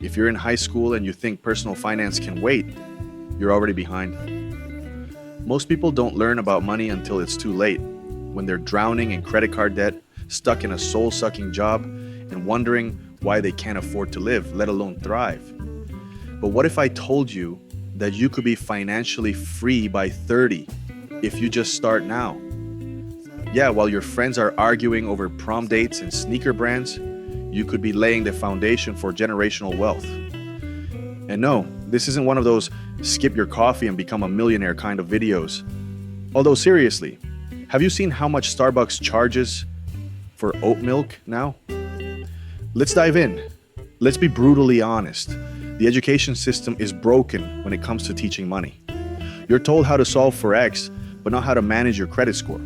If you're in high school and you think personal finance can wait, you're already behind. Most people don't learn about money until it's too late, when they're drowning in credit card debt, stuck in a soul-sucking job, and wondering why they can't afford to live, let alone thrive. But what if I told you that you could be financially free by 30 if you just start now? Yeah, while your friends are arguing over prom dates and sneaker brands, you could be laying the foundation for generational wealth. And no, this isn't one of those skip your coffee and become a millionaire kind of videos. Although seriously, have you seen how much Starbucks charges for oat milk now? Let's dive in. Let's be brutally honest. The education system is broken when it comes to teaching money. You're told how to solve for X, but not how to manage your credit score.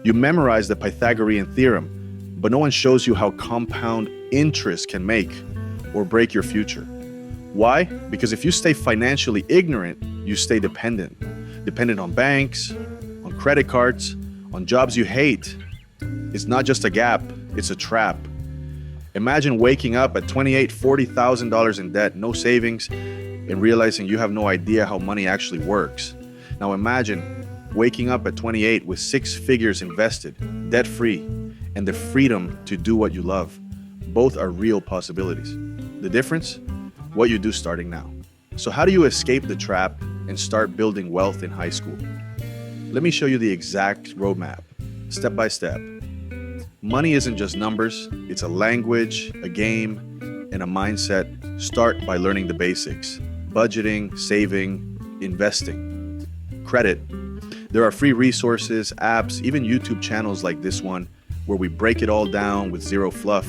You memorize the Pythagorean theorem, but no one shows you how compound interest can make or break your future. Why? Because if you stay financially ignorant, you stay dependent. Dependent on banks, on credit cards, on jobs you hate. It's not just a gap, it's a trap. Imagine waking up at $28,000, $40,000 in debt, no savings, and realizing you have no idea how money actually works. Now imagine waking up at 28 with 6 figures invested, debt-free, and the freedom to do what you love. Both are real possibilities. The difference? What you do starting now. So how do you escape the trap and start building wealth in high school? Let me show you the exact roadmap, step by step. Money isn't just numbers, it's a language, a game, and a mindset. Start by learning the basics: budgeting, saving, investing, credit. There are free resources, apps, even YouTube channels like this one, where we break it all down with zero fluff.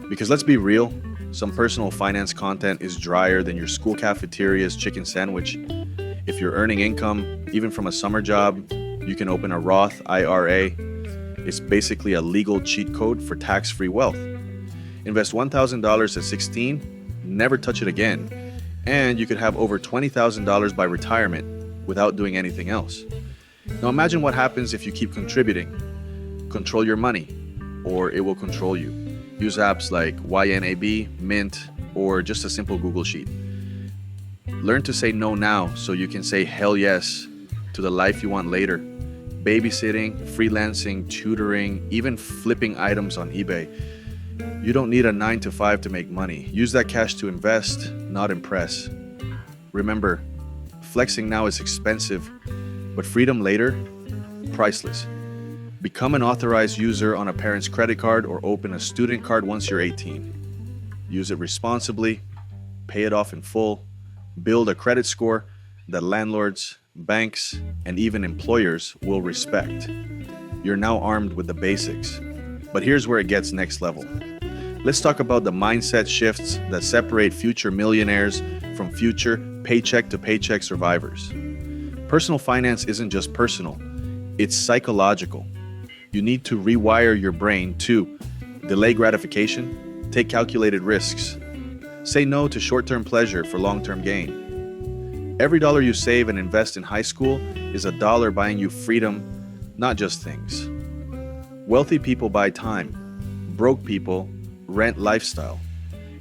Because let's be real, some personal finance content is drier than your school cafeteria's chicken sandwich. If you're earning income, even from a summer job, you can open a Roth IRA. It's basically a legal cheat code for tax-free wealth. Invest $1,000 at 16, never touch it again, and you could have over $20,000 by retirement without doing anything else. Now imagine what happens if you keep contributing. Control your money, or it will control you. Use apps like YNAB, Mint, or just a simple Google Sheet. Learn to say no now so you can say hell yes to the life you want later. Babysitting, freelancing, tutoring, even flipping items on eBay. You don't need a 9-to-5 to make money. Use that cash to invest, not impress. Remember, flexing now is expensive, but freedom later, priceless. Become an authorized user on a parent's credit card or open a student card once you're 18. Use it responsibly, pay it off in full, build a credit score that landlords, banks, and even employers will respect. You're now armed with the basics. But here's where it gets next level. Let's talk about the mindset shifts that separate future millionaires from future paycheck to paycheck survivors. Personal finance isn't just personal, it's psychological. You need to rewire your brain to delay gratification, take calculated risks, say no to short-term pleasure for long-term gain. Every dollar you save and invest in high school is a dollar buying you freedom, not just things. Wealthy people buy time. Broke people rent lifestyle.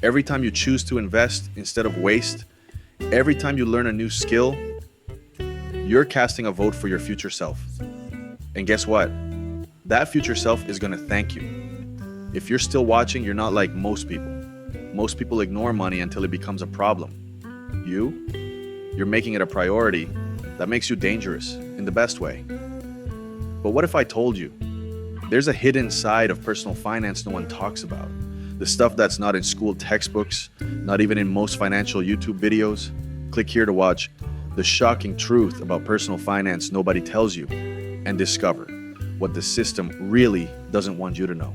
Every time you choose to invest instead of waste, every time you learn a new skill, you're casting a vote for your future self. And guess what? That future self is going to thank you. If you're still watching, you're not like most people. Most people ignore money until it becomes a problem. You're making it a priority. That makes you dangerous in the best way. But what if I told you there's a hidden side of personal finance no one talks about? The stuff that's not in school textbooks, not even in most financial YouTube videos. Click here to watch the shocking truth about personal finance nobody tells you, and discover what the system really doesn't want you to know.